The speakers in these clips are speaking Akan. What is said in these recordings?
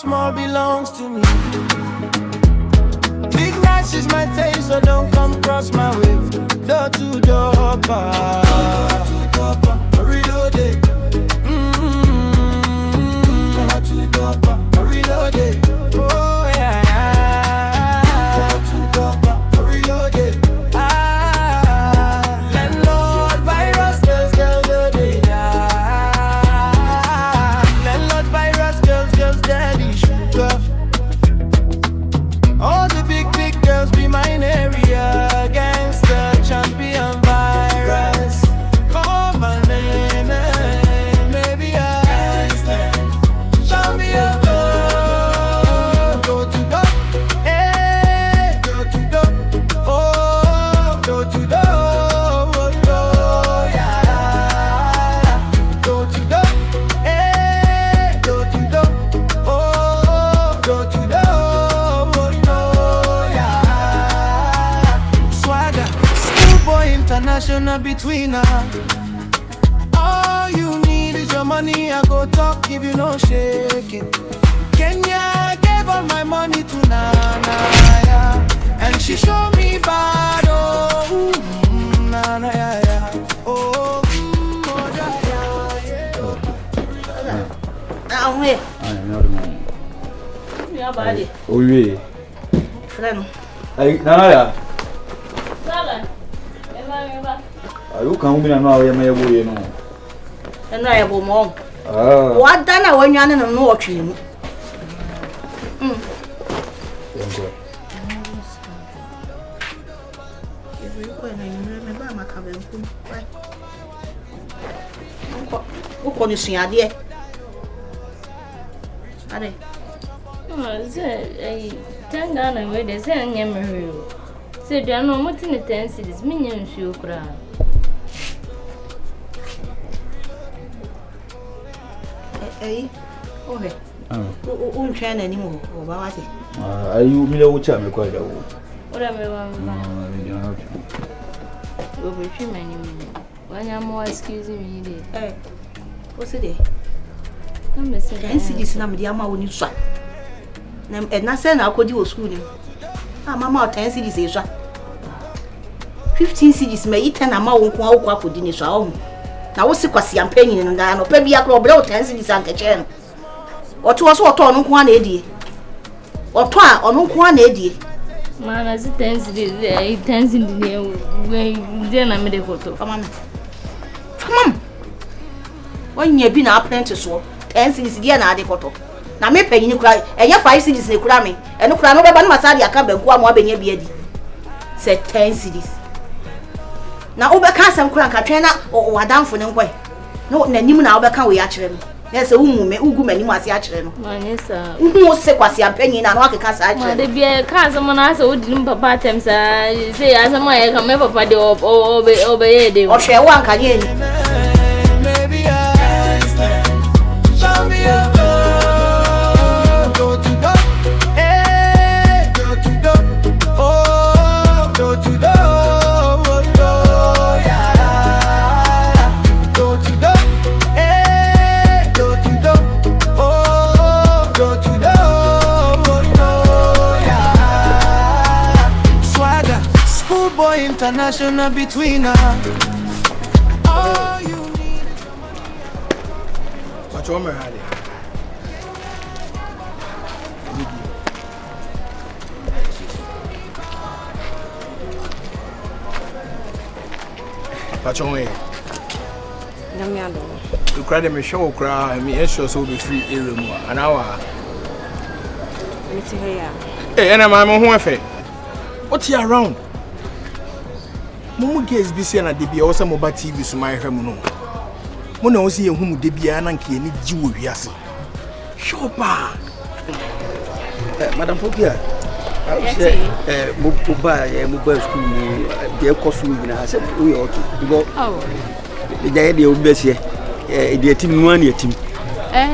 small belongs to me. Big Nash is my taste, so don't come cross my way. Door to door, reloaded. Door to door, reloaded. Oh yeah. Door to door, reloaded. Landlord virus, girls, daddy. Landlord virus, girls, daddy. Sugar. All the big girls be mine area. Gangster, champion virus. Call my name, maybe gangster. Champion. Go to go, go to go, oh, go to go, oh, yeah. Go to go, go to go, oh, go to go. International between us. All you need is your money. I go talk if you no shake it. Kenya gave all my money to Nana, yeah. And she showed me bad. Oh, Nana, yeah, yeah. Oh, yeah. Now where? I know the man. Your body. Oh yeah. Friend. Hey, Nana. You can't be now, you may be, you know. And I have more. What done I when you're not watching? Who can you see, dear? Are they? Oh, turn down away the same memory. Said, you know what in the 10 cities, minions you cry. Eh? Oh, hey. Won't train anymore. Oh, what is it? Are you Miller which I'm quite old? Whatever. We'll be treating when I'm more excusing me. Eh? What's it? I'm the same. And see this number, the amount when you swap. And I said, I could do a school. Mamma 10 cities is 15 cities may eat 10 amount walk with Dinis home. Now, what's the question? Penny and I know maybe I could blow 10 cities and catch or two us what on 1 80 or 12 on 1 80. Man, as it 10 cities, 10 cities where then I made a photo. Come on. When you've been apprentice, 10 cities again at the photo. Now, me pay you cry, and your 5 cities in the cramming, and no crown over Masadi, I come and go more than you said 10 cities. Now, overcast some crank, a trainer or down for no way. No, Nanimuna overcome we actually. There's a woman who many was actually. Who say was your opinion and what a cast actually. There be a cast someone else who didn't papa temps say as a man come ever for the obey or share one can you. International between us. All you need. What's your name? What's your name? You cry them a show cry. I mean, so be free area more an hour. Hey, and I'm home. What's here around? Mumu guys be saying that they be also mobile TV so my hair no. Mo na osi ehunu de bia na nke ni ji wo wiase. Shopa. Madam Pokia. I say mobile school ni dey cost me na say we okay. Because the guy dey obese the team no an team.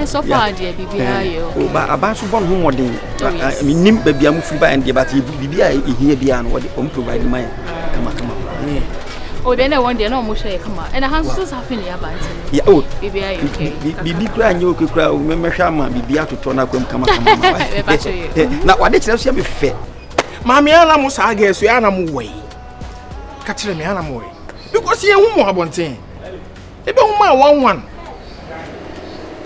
So far dear bibia yo. O ba abaso bon ho modern. I mean nim ba bia mu free ba and dey but bibia e here bia no we dey provide my come. Oh, then I want the no more share come out. And I have so something about it. Yeah, oh, Baby, I okay. Bibi kura nyo kura o me hwa bibi atoto na kwam kama. Na wade kire so ya me fe. Mami ana mo sa ga so ya na mo wei. Ka kire me ana mo wei. Because ye hu mo abonten. Ebe hu ma 11.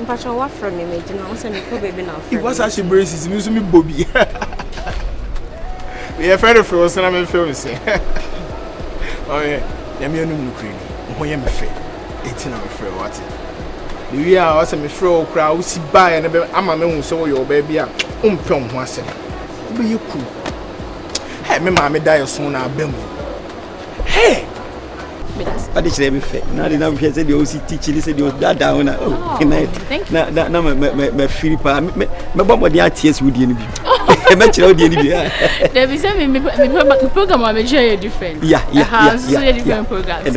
Mpacho wa from me na o se me ko baby na. It was actually braces me so me bobi. We are friend for us na me feel say. Oh yeah. Ya me anu no kure ni. Ho ye me fe. Eti na me frɛ what? The way I was me frɛ o kra o si buy na be ama me hu so yo ba bia o mpɛ ho asɛm. Be ye ku. Hey me ma me die so na abam. Hey. Ade kire me fe. Na de na hwɛ sɛ de o si teach ni sɛ de o dada ho na. Oh, na me firi pa me bɔ mɔden aties wo die ni bi. Me kire wo die ni bi. There be say me program am share different. Yeah. So different programs.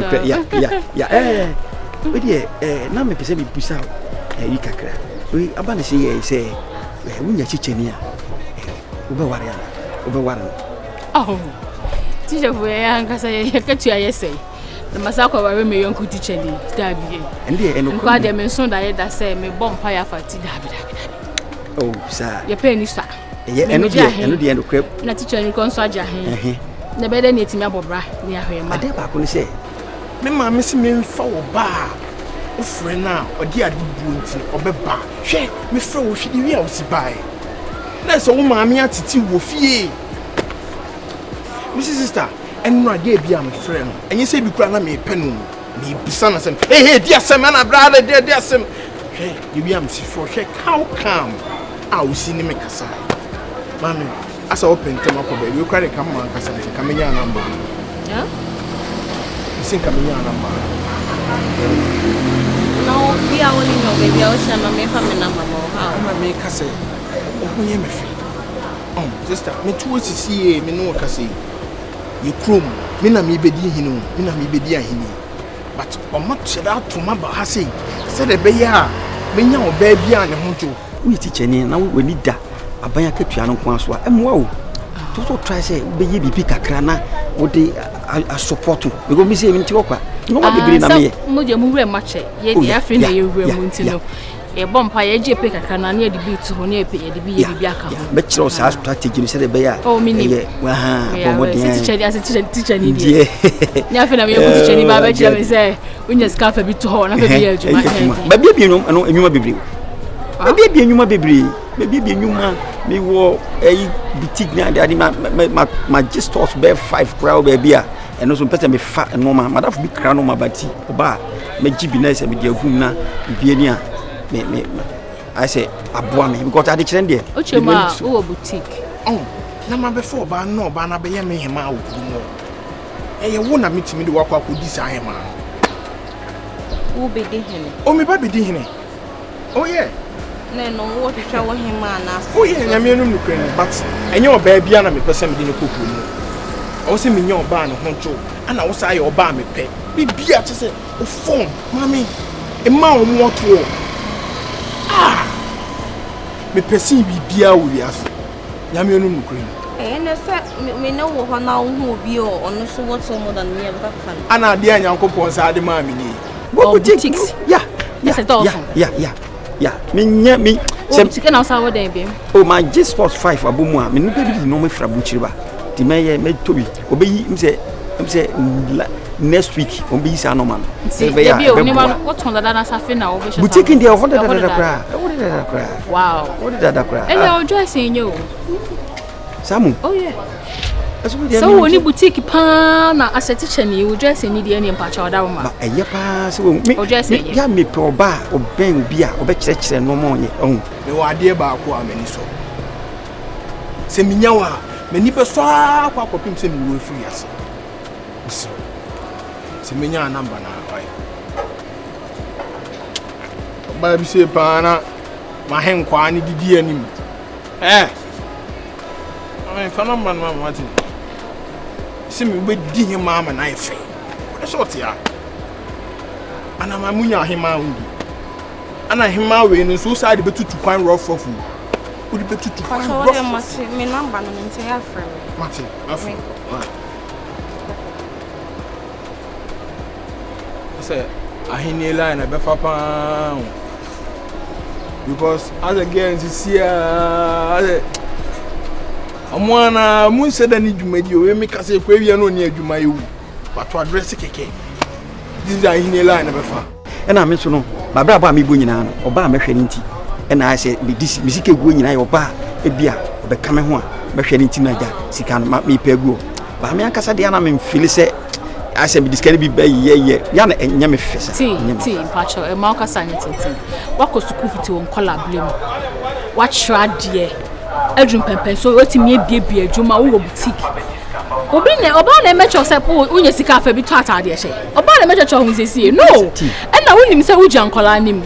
Yeah. We dey na me pese bi busa yi kakra. We aba na say wunya chicheni a. Wo be ware ana. Wo be ware. Oh. Teacher for yanka say ketu ayese. The masako ware me yonku teacher ni dabi. Ende eno ko ade me so da say me bomb fire fati dabi. Oh, sir. Ye pay ni sir. Yeah, eno de eno crep. Na teacher ni kon so aja hen. Na be de na etimi abobra ni ahwema. Ade ba ko ni say Me ma me si me mfa wo ba. O frɛ na odi ade bu nti obeba. Hwɛ, me frɛ wo hwɛ wi a wo si bae. Na so wo ma me atiti wo fie. Mrs. Sister, eno ade bia me frɛ no. Enye sɛ bi kura na me pɛ no. Me bisa na sɛ, hey, dia sɛ na brother, dia sɛ. Hwɛ, di bia me si frɛ hwɛ how come? A wo si ni me kasa. Mami, asa open tema ko ba. We kura de kam man kasa nti kam nya number. Yeah? Sin kam nya number. No, we are only no baby. I was my me family number more. How? Ma me kasa. O ho ye me fi. Sister, me tuo sisi me no kasa. Ye krom, me na me bedi hinu, me na me bedi ahini. But o ma cheda to ma ba ha sei. Se de be ya, me nya oba bia ne ho jo. we teacher ni na we ni da aban akatua no kwa so a emwa o to try say be ye bibi kakra na wo de a support because me say me nti okwa no ma bibiri na me mo je mu wure mache ye di afi na ye wure mu nti no e bompa ye je pe kakra na na ye di bi to ho na ye pe ye di bi ye bibi aka ho be kire o sa strategy ni say de be ya ye wa ha bo de teacher ni di ni afi na me ku teacher ni ba be kire me say unya scarf bi to ho na be bi ye juma ba bi no enwuma bibiri ba bi enwuma bibiri be bi enwuma me wo boutique na ade ma stores be 5 crowd be bia eno so pete me fa no ma madaf bi kra no ma bati oba me gibi na se me dia hum na bibie ni a me I say aboa me because ade kire ndie o chema o boutique na ma be for ba no ba na be ye me hema awuru mo ye wo na metimi de wakwa kodi sa hema wo be de hene o me ba be de hene oh yeah no what you try want him man oh yeah na me no nukre but enye oba bia na me pese me de ne kokuru mu o se me nya oba ne honjo ana wo sa ye oba me pe bibia te se o phone mami e ma o mo to me pese bibia wo wiase nya me no nukre na say me no wo ho na wo hu obi o ono so what so more than me ever can ana de anyankopon sa de ma me ni boutiques yes it also yeah me some chicken house how dey be oh my G Sports 5 abomu a me no be no me fra buchiri ba di me tobi obeyi me say next week on be isa normal be ya be what on that safe na obe boutique dey 100 kra wow 100 kra ele ojo esen yo Samu oh yeah so woni boutique pa na asset chani ojo esen ni dey ene pa cha oda ma eye pa se wo me ya me pe oba oben bi a obe kire no mo ye ohun me wa de ba ko amani so se minya wa me ni pe so akwa kopim se mi wo free ase se minya number na why ba bi se pa na ma hen kwa ni didi anim I found man Martin. See me with D mama and I say. What a short ya. And I'm a munya him out. And I him out in so side but to find rough of you. Would it be to find rough? Me number and say friend. Martin, say ahini line na be fa pa because as again this year amwana mun se da ni dwumadi o we me ka say kwa wi na oni adwuma yewu but to address keke this is ahini line na be fa ena me so no ba bra ba me bo nyina no oba mehwe ni nti ena say me sika guo nyina oba e bia obeka me ho a mehwe ni nti na ja sika no me pa guo ba me ankasa de ana me feel say ase me diskani bi ba ye ya na enya me fesa ti pacho e ma kasa nyeti wako suku fiti won kola blame wa tra de adrum pempen so wetimi ebie adwuma wo boutique oba na mecho se po unye sika afa bi to atade ye oba na mecho ho sesi no e na wonim se wo gyan kola nim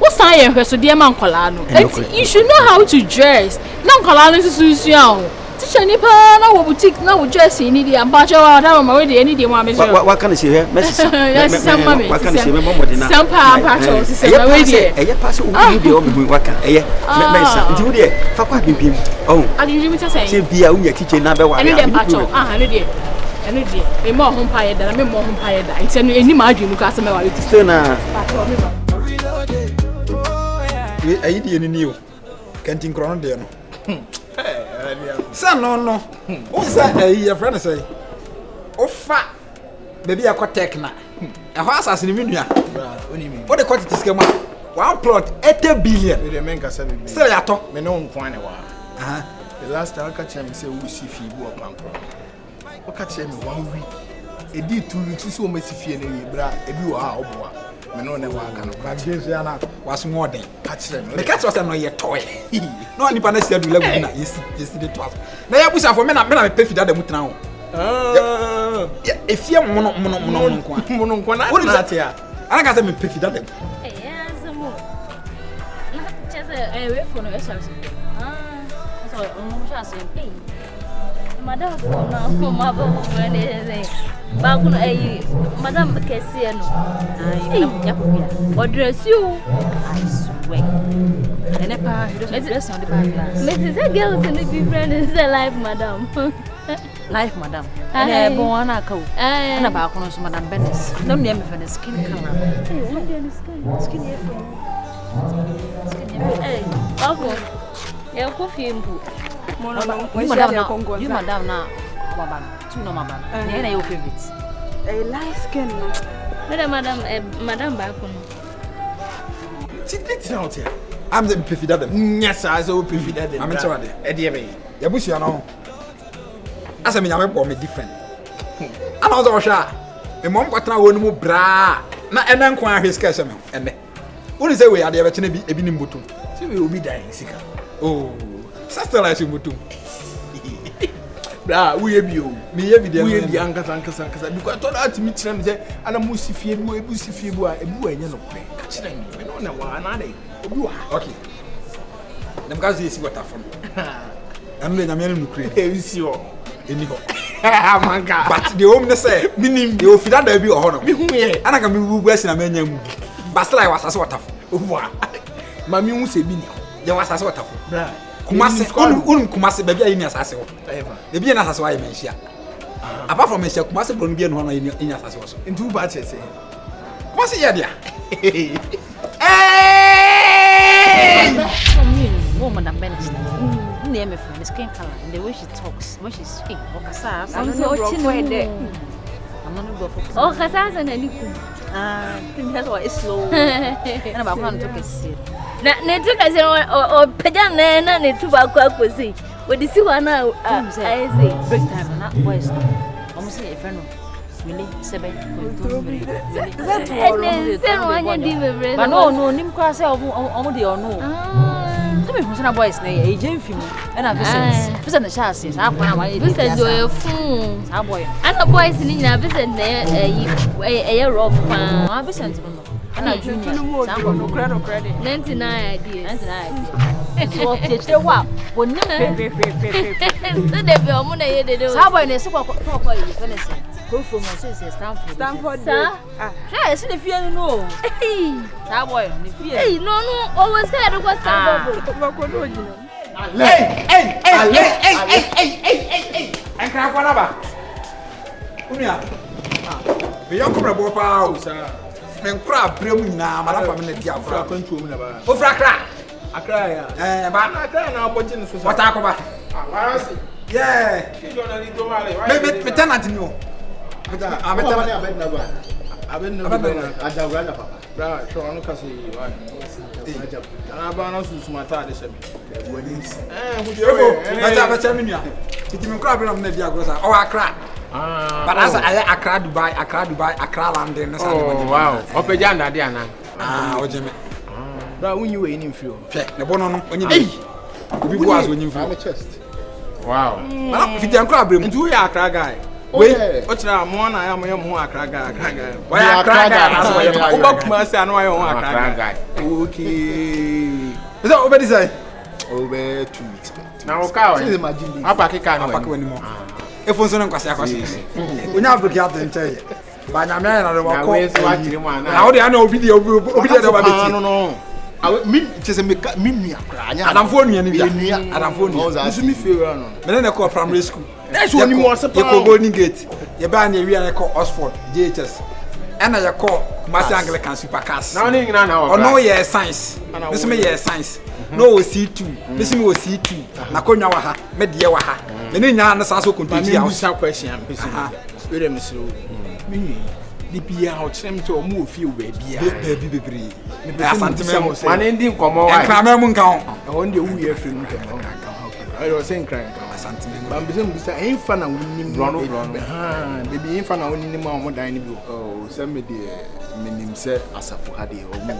wo san ye hweso de ma kola no you should know how to dress na kola no susu an teacher ni pa na wo boutique na wo dress ni dia ambacho wa da ma we de ni dia ma me so wa kan se he messi wa kan se me momode na sampa pacho se ma we de eye pass wo ni de o me wa kan eye messa nti wo de fa kwa bimbim oh ali ni mi ta say se bia wo nya teacher na be wa ani de pacho ani de me mo ho pa ye da me mo ho pa ye da nti no eni ma adwenu ka se me wa teacher so na pacho me ba ayi di ni o kantin krono de no Sa no. O sa your friend say. O fa baby akọ tekna. E ho asase ni menua. Bra, oni mi. O de quantity schema. One plot 80 billion. We dey men ka 7 billion. Say ya to. Me no nkwan ne wa. Aha. The last time I catch him say we see fi bu opampro. O catch him 1 week. E di 2 weeks so o ma si fi na wi bra, e bi wa ha oboa. Me no ne wa aka no catch Jesus ya na was more than. catch them. Me catch was no ye toy. No ni pa na sia du level na yes the twelve. Na ya busa for me na me pay fida da mutena ho. Ya efie mono nkwa na ate ya. Ana ka say me pay fida da. Azumo. Na chese we for no e service. So on mo chase pay. Madam ko na ko ma ba ko ne ba ko madam kese no. Ai na yakubia. O dress you. I swear. ene pa dress on the back glass Me say girls in the friend is life madam. life madam ene bon ana ka o na ba ko no so madam Benes no ne me fa skin color Skin here for. Hey, ako. Ya ko fimbu. You madam na mabana tu no mabana ne na your favorite light skin no Madam ba ko no. It's out here. I'm the pay fida da. Yes, I so pay fida da. I'm tell you. E dey be. Ya busu no. Asa me nyame bo me different. Ana ozo wo hwa. Me mom kwatena wo ni mu bra. Na ene nkwa ahwe ska hye me. Ene. Woni say we ade be kene bi ebi ni mbotum. See we obi die sika. Oh. Sister like mbotum. Bra, we ye bi o. Me ye bi de. We ye bi ankasa because to that me kire me say ana mu sifie bi o ebu sifie bu a ebu anya no kwe. Ka kire me no na wa na dey. Obi wa. Okay. Dem ka see water from. Am le nyame no kure. E si o. Eni ho. Manka. But the home ne say minim the ofida da bi o ho no. Me hu ye. Ana ka me bubu asi na manya mu. Basla I was asase water from. Wa. Mami hu se bi ni. Ye was asase water from. Bra. Kumase unum kumase ba bia yi ni asase ho. Ever. De bia na asase wa ye menhia. Apart from menhia kumase bro no bia no ho no yi ni asase wo so. Ntu ba che se. Kumase ye dia. from you no madam Benes ne me fa skin color and the way she talks when she speak okasa I'm so ochino I'm not go for Oh, kasa na liku. thing has what is slow and about how to kesi Na tu kasi o peja na ne tu ba kwa akosi. We di si wa na I say break time na boys almost say friend really 7 But no nim kwa say omo de ono Tell me who's boys na e jemfim and I Vincent the chassis I kwa na Vincent do e fun. Sa boy And the boys ni na Vincent na rough pa. Vincent no and I junior sa boy no credit 99 ideas. so teacher wa woni pe So they be omo na ye de do. sa boy na se kwa yi Vincent go from say Stanford Sir. Sure, see the fear no. Sa boy, the fear. Hey, no, always scared of what's Stanford. Hey. Enka kwa na ba. Unia. Be yon ko brabo pa o sa. Men kra brem na madam for me na dia Fra kra. kwantu mu na ba. O fra kra. Akra ya. Ba Akra na aboje ne so sa. wata akoba. Warasi. Yeah. Ki do na ni do male. Me tenant ni o. Ah, me tell me abed na ba. Abin na Abin do na. na. Adawra papa. Bra, so anu ka se wa. Ana ba na su mata de se. Wani. Efo, bacha me nua. Titi me kra brem na dia kra sa. O akra. But as I Accra Dubai, Accra London. Oh wow. Opeja ndade ana. Ojeme. Bra, unyi we ni mfiri o. Hwe, ne bono no, onye bi. Obi bo aso onye I'm a mfi. chest. Wow. Mana fiti ankra brem. Ntu ya Akra guy. We, O kira mo na ya mo mo Akra guy. why Accra guy na so O ye. ba kuma se anu ayo Akra Akra guy. guy. Okay. Is that obedi say? Over 2 weeks. Na o ka This is o. my gym. Apa kika no. Apaka wani mo. Efo nso no nkwase akwase. Onya Africa atente. Ba nya me na do Na ko. we so wa kire mu ana. Na wo de ana obi de ba beti. No. Me chese me nua kra anya. Adamfo nua ni bia. Nua. Adamfo nua. Nsu mi feel no. Me na ko primary school. That's what you want to Ye ko Golden Gate. Ye ba na ewia na ko Oxford, JHS. Ana ye ko Kumasi Anglican Supercars. Na oni ngina na o. Ono ye science. This me ye science. No o C2. This me o C2. Na konwa wa ha, me de wa ha. Me ni nya na sa so Ba kontoji mi house. busa question am pese. We dem siro. Me ni di bia o kyerem te o mu ofie o ba bia. Baby bebre. Me asante me. Mane ndi nkomo wa. Ekra me mu nka ho. I want the who ye free mu kan. I was saying crying. Asante me. Ba mbese mbisa enfa na wonnim Brɔno. Ha, baby enfa na wonnim ma mo dan ni bi o. Oh, send me the minim say asafo ha de o mu.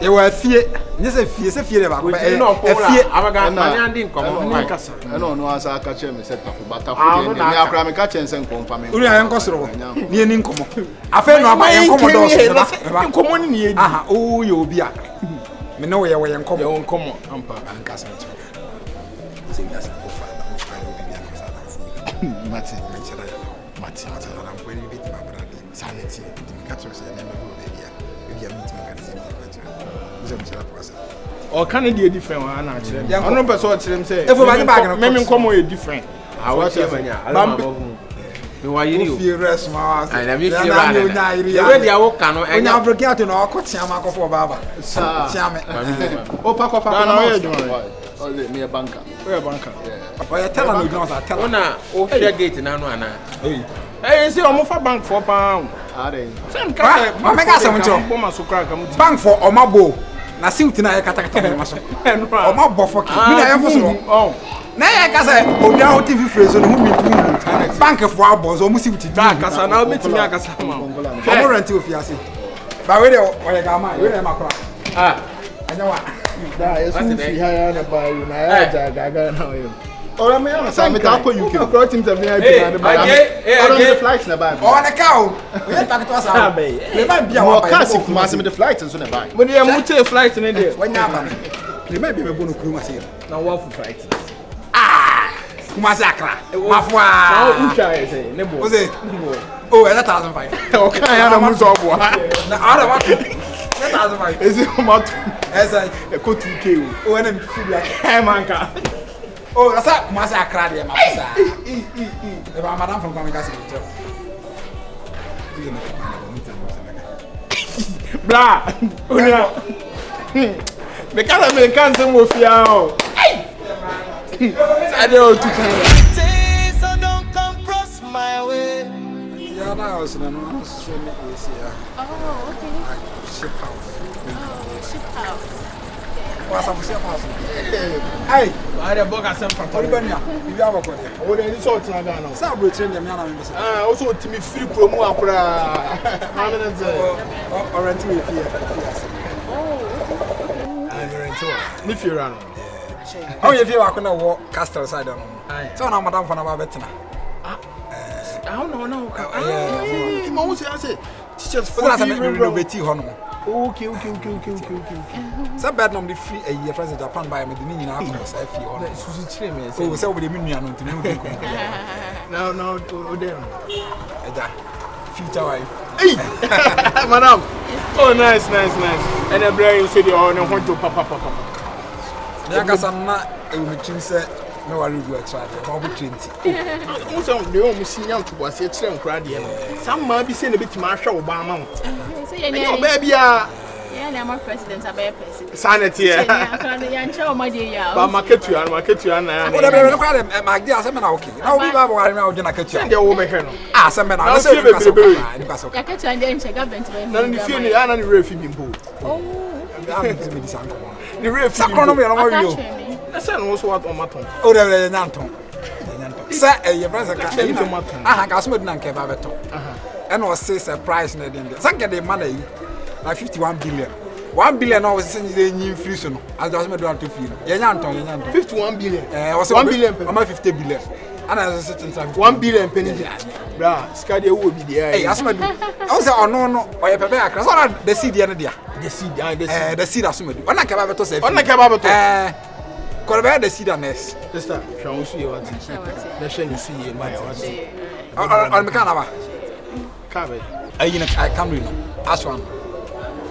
Ye wa fie. Nye se fie de ba ko. E no ko la. Fie. Abaga mane ndi nkomo wa. Kasa. No no asa ka che me say tafo batafo Ah, de no, me na akra me ka che nsen komfa me. Uri ayen kosoro. Ni eni nkomo. Afa no aba yen komo do so na. Nkomo ni ye di. Aha, o ye obi a. Me no ye Ye nkomo. won komo ampa. Anka sa nche. Se mi asa ko fa na mo fa obi bia ko sa da fu. Mate. Me chera ya. Mate. Na ko ni bit ma brade. Sanity. Di ka tro se na me obi bia. Bia meet me ka se ka chera. Uze me chera ko sa. O kan dey different wa na kire. Yeah, Ono person o kire say. Efo ba ni bag no. Me nkomo e different. A wo tie manya. Ala ma bo. Me wa yiri o. Fie rest ma. Ai na me fie ra na. Ye We dia wo ka no Onya enya. Africa to no ko tia ma ko fo baba. Sa. Tia me. O pa kofa. Na o ye juma. O le me banka. We banka. O ye tell no Jones tell. Ona o hwe gate na no ana. Eh say o mo fa bank for pound. Are. Sam ka say. Ma me ka say mo cho. Mo ma so kra ka mo. Bank for Omabo. Na suit na ye kata kata ma so. Omabo for ki. Mi na ye fo so. Oh. Na ye ka say obi a TV phrase no hu mi tu. Bank for abo so mo si wuti. Ba kasa na obetimi akasa ma. Omo rent ofi ase. Ba we de o ye ga ma, we de ma kora. Ah. Anya wa. Da yesu fi ha ya na ba yu na ya ja gaga na o. Ora me ya sa me ta ko UK. Ko pro team te me Hey, na ba. Ora me flight na ba. O na ka o. We ye packet was out. Le ba bia wa Mo ba. ka si kuma se me the flight nso na ba. Mo dey mu take flight ni dey. Wanya ba. Le ba bia me bo no kuru ma se. Na wa fu flight. Kumasi Accra. Mafwa. Na o twa e say ne bo. O se. Oh, 1,500. O kan ya na mu so bo. Na ara wa. 1,500. Ezi o ma tu. Esa. E ko 2k o. O na mi fu bia. Eh man ka. Oh, asa Kumasi Accra de ma pesa. E ba madam from Kwamika se tell. Bra. Onia. Me ka me kan se mo fia o. Ade o tu kan. So don't come cross my way. Yeah, that was no so me is here. Oh, okay. Ship house. Oh, ship house. What's up ship house? Hey, I dey bug asem fa. Olibania, you have a code. O dey resort na ga na. Sa bro train dem na me say. Ah, o so timi free promo akura. How many say? Already we fear. I rent o. Ni fear ran. How you feel akona wo castle side no? So na madam for na ba betina. I don't know. Ah, ma wo say teachers for For na renovate ho no. Okay. Sa bad nom the free a year president Japan buy me the ni na akọ sa fi ho. Susu chire me Oh, say we dey me nua no ntimi no ko. No, o dey. Eja. Future wife. Hey, madam. Oh, nice. And the brain say the on ho jo papa. Me aka sanna e wo metrim say No worry do extra. About 20. Also, the home senior to was a train crowd. Some might be saying a bit Marshall Obama. So Your baby, yeah, I'm a president, a bear president. sanity. My dear, But market you and Whatever look at them, my dear, some okay. Now we are going around in a kitchen. the woman. Ah, some men are I'll saying see you, baby. I catch you and then check up into None of you are any refugee. The ref, Saconomy, I know you. I said, also what on my tongue. Oh, there is an Anton. Sir, your brother can't I got some and kebabeto. And was say surprise, Nadine. Sanka the money like 51 billion. 1 billion I was sending the new fusion. I just made one to feel. Yanton, 51 billion. I was 1 billion. I'm 50 billion. And I was sitting 1 billion penny. Bra, Scadia will be there. Hey, as my do. I was no, or a paper. I saw the seed the other day. The seed, The seed as soon. When I came out to say, on the cabato. Corvette the seed and nest. Sister, shall we see what? Let's show you see in my house. On the Canava. Cabbage. I come in. As one.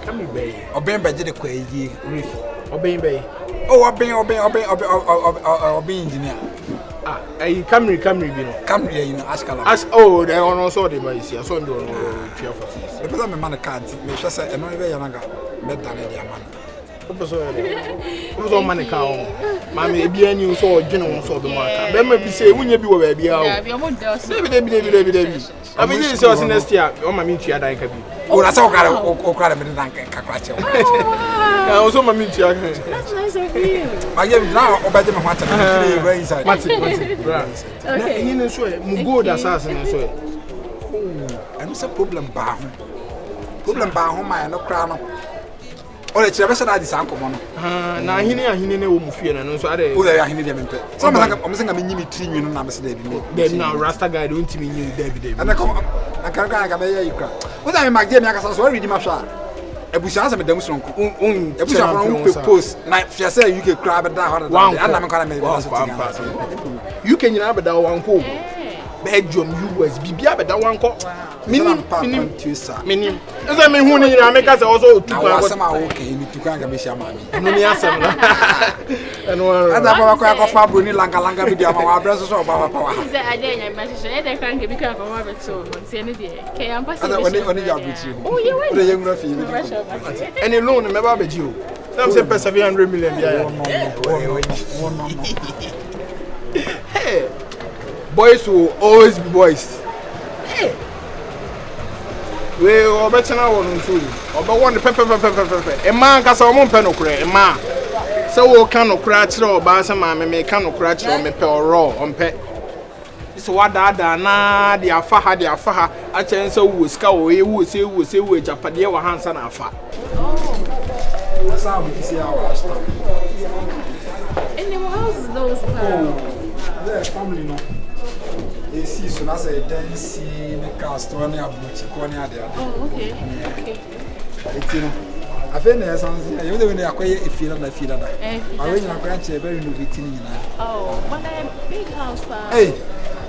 Come in, bay. Obey by the quay reef. Obey, bay. Oh, obey engineer. Ah, I come here, you know. Come here, you know, ask a lot. As oh, they are also the boys here. So don't know. The person man can't make sure say no way younger better than the man. Who's on money count? Mammy, be a new so general so the market. Then maybe say, when you be where be out. I mean, this is next year. Oh, my meat, I can be. Oh, that's all. Oh, crowd of Cacacho. I also my meat. That's nice of you. I give now about them what very inside. Okay, you know, so Mugo assassin and so. And it's a problem bar. Problem bar home, I no crown. Oh, it's never said I dis uncle. Now, he never fear and so I. Oh, they are in the some I'm saying I'm in tree, you know, I'm saying then now Rasta guy don't mean you, David. And I come, I can't get you cry. What I am, my dear, I can sorry, my shot. A bush answer me, Demonstron, a bush of post, like she said, you can cry, but that one, and I'm going to make you can have that one call. Bedroom, US, Bibia, but that one call. Minim. As I mean, when you make us also to okay, you need to go and be shaman. And only answer. And one, I crack off my bruni langa with our brothers or power. I didn't mention they can't be careful of it so once any day. Okay, I'm passing only job with you. Oh, you were the young Rafi. Any loan, never bet you. Some say per 100 million. Hey, boys will always be boys. Hey. We are better now on two. Or one pepper. A man has a woman penocre, a man. So we cannot crash or Bassama may cannot crash or me or raw on pet. It's what that na the afaha. I chance so we scour, we will say, Japadia or hands and afa. Oh, that's how we see our stuff. And your house is those. Oh, their family, no. They see so that's a dance in the cast one ya buchi kwani ade ade. Oh, okay. It's you know. I feel there's something. You know when they acquire a field na. I when you branch a very new victim na. Oh, but a big house pa. Hey,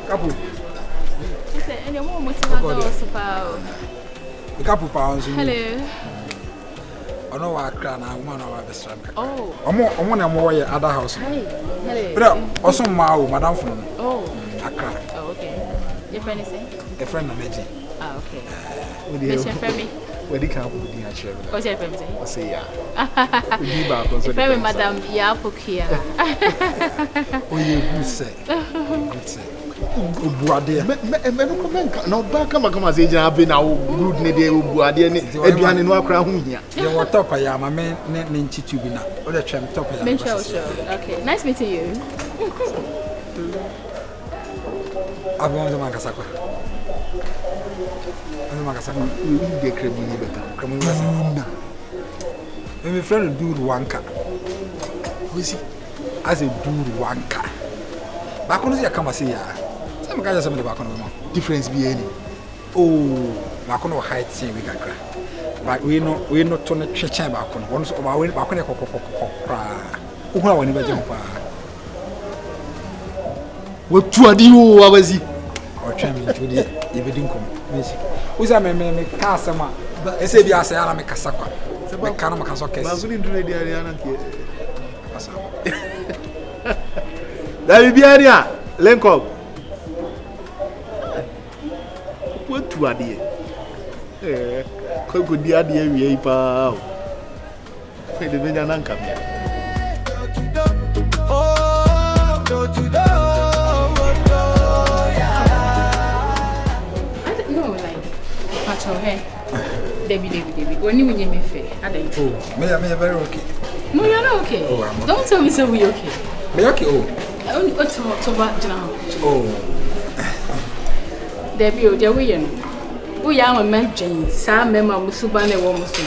couple. You say any more motivator pa. The couple pounds. Hello. I know what cry na woman na wa best friend. Oh. Omo na mo your other house. Hello. But also ma o madam for no. Oh. Accra. Oh, okay. Your friend is saying? A friend na meji. Ah, okay. What's your friend? Where the camp would be actually. What's your friend saying? I say, yeah. We back on the friend, Madam Yapokia. Oh, you good say. Good say. Ubuade. Me no back come as agent have been now good ne dey ubuade ne aduane no akra hu hia. You what top ya ma me nchitu bi na. O dey twem top ya. Men show. Okay. Nice meeting you. Abon Makasako. We dey crebi beta. Come on. My friend do wanka. Who is he? As a do wanka. Back on the come say ya. Some guys some the back on difference be any. Oh, back on height say we got. But we no to the church back on. Once over we back on the kokokokokra. Who when we jump. What to adi o abazi? Or try me to the evening come. Who's a me kasama? Ese bi asa ya na me kasakwa. Me kana makaso kesi. Na zuri ndure di ariana tie. That be area. Link up. What to adi? Ko di adi wi pa. Fe de benya nan kam ya. I don't know, like, Pacho, hey. Debbie. When you me fair, I don't know. Oh, me very okay. No, you're not okay. Oh, I'm okay. Don't tell me so we okay. Me okay, oh. Only to back now. Oh. Debbie, dear, we are a man, Jane, Sam, Memma, Musubane, Womusu.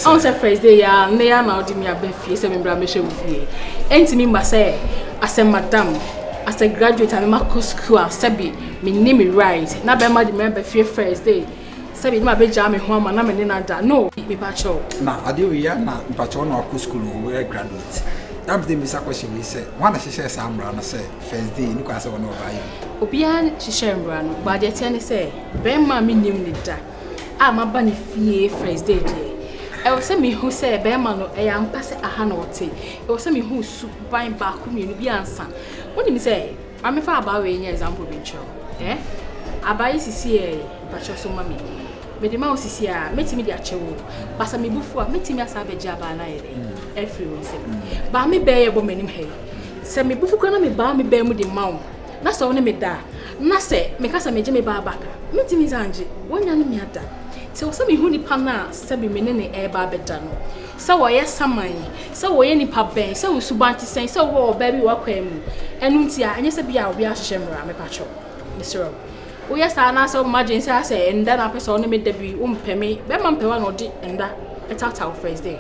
On the first day, and they are now doing me a beefy, 7 Bramisha with me. And to me, must say, as a madam, as a graduate, and Marco School, Sabi, me name it right. Now, Bema, remember, fear first day. Sabi, my bed jam home, and I'm in that. No, me pacho. Now, I do, we are not pacho or school, we are graduates. That's the Miss question we say. One of she says, I'm run, I say, first day, you can't say, no, I. Obian, she shall run, but the tennis say, Bema, me name it that. I'm a bunny fear first day. I was me who say Berman, I am passing a hand or tea. It was me who buying back whom you be answer. What do you say? I'm a far about an example, Rachel. Eh? I buy CCA, but you're so mammy. But the mouse is here, meeting me the actual. But I'm before meeting me as a job and I everyone said. But me bear a woman in hay. Send me before me bar me bear with the mount. That's all me da. Nase, because I made me bar back. Meeting me Angie, one young me at that. So some who ni pana sabi menene eba bedano. So why samai? So why ni paben? So subanti say so wo baby wa kwemu. Enu ntia anya sabi a obi ahyehyemra me pacho. Mr. Wo yes ana so imagine say enda na person no me da bi umpeme. Be ma mpewa no di enda etata first day.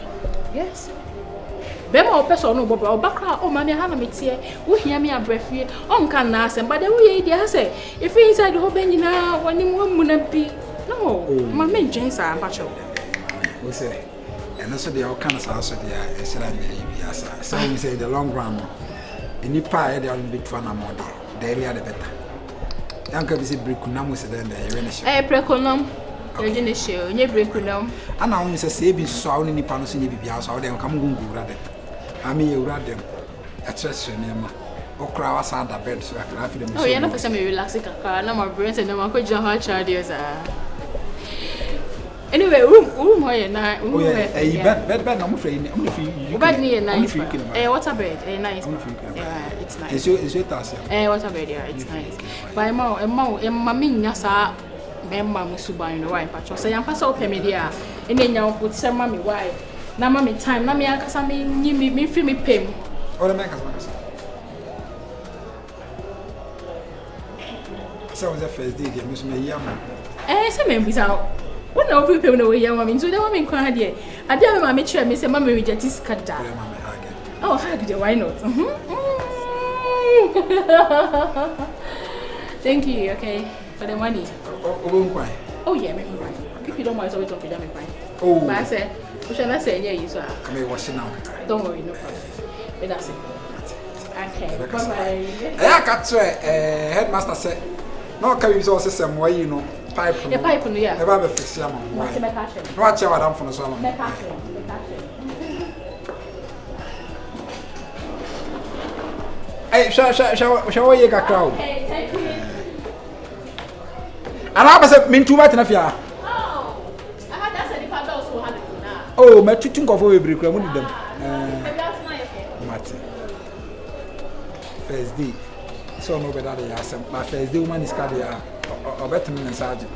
Yes. Be ma person no bobra obakra o ma me ha na metie. Wo hia me abrafie. On kan na asem but wo ye dia say if inside the whole benina wani mu na bi. No, my main James are pacho. We say, and also the all kinds of also the so we say the long run. In the pie, they are bit one more day. The earlier the better. Uncle is a brick, then the Eh, preconum, you're show, you breakunum. And now, Mrs. Sabi saw in the panels in the house, how they come go rather. I mean, you read them. A chest, or crowds at the bed, so I can have them. Oh, you're not for me relaxing a car, no more brains and no more could hard charges. Anyway, room where you're not. Oh, yeah, bed, I'm afraid. Bed near nice. What's a bed? Nice. Yeah, it's nice. It's your task. What's a bed? Yeah, it's nice. By more, mammy, Nasa, Memma Musuba in the wine patch. So I'm pass open media, and then you'll put some mammy wife. Now, mammy time, mammy, I can me free me pay. Or the makers. So was the first day, they must be young. Some members out. What no people know young women, so the woman cried here. I dare my mature, Miss Mammy reject this cut down. Oh, why not? Thank you, okay, for the money. Oh, yeah, maybe right. If you don't mind, always don't be done fine. Oh, but I said, we shall not say, yeah, you saw. Come here, what's it now? Don't worry, no problem. But that's it. Okay, bye bye. I got headmaster said, no, can you also say, why you know, pipe? The pipe, yeah. Never be fixed. Watch out, I'm from the summer. Hey, shall we get a crowd? Okay, thank you. And I was a mean too much enough, yeah. Oh, I had that said if I don't so happy now. Oh, my two think of a break, I wanted them. Martin. First day. So no better than you. My first day woman is cardiac or better than sergeant.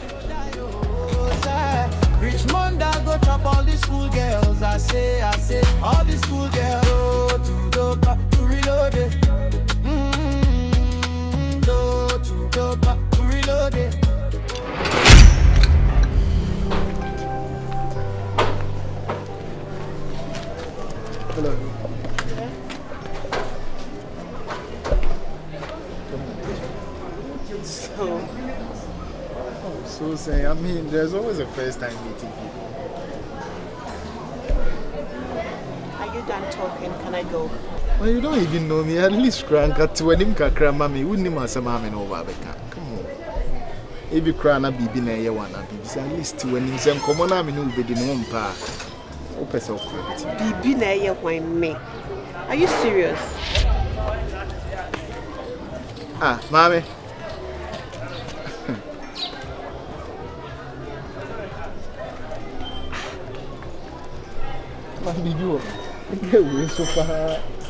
Richmond, I go chop all the school girls. I say, all the school girls go to Dopa to reload it. Go to Dopa to reload it. Hello. So say, I mean, there's always a first time meeting people. Are you done talking? Can I go? Well, you don't even know me. At least crank at when him kakra mami wouldn't him as a mammy over the car. Come on. If you cry, I'll be in a one. At least when him some common army no be in one part. Open so quick. Be me. Are you serious? Ah, mommy. Man, did you? So far.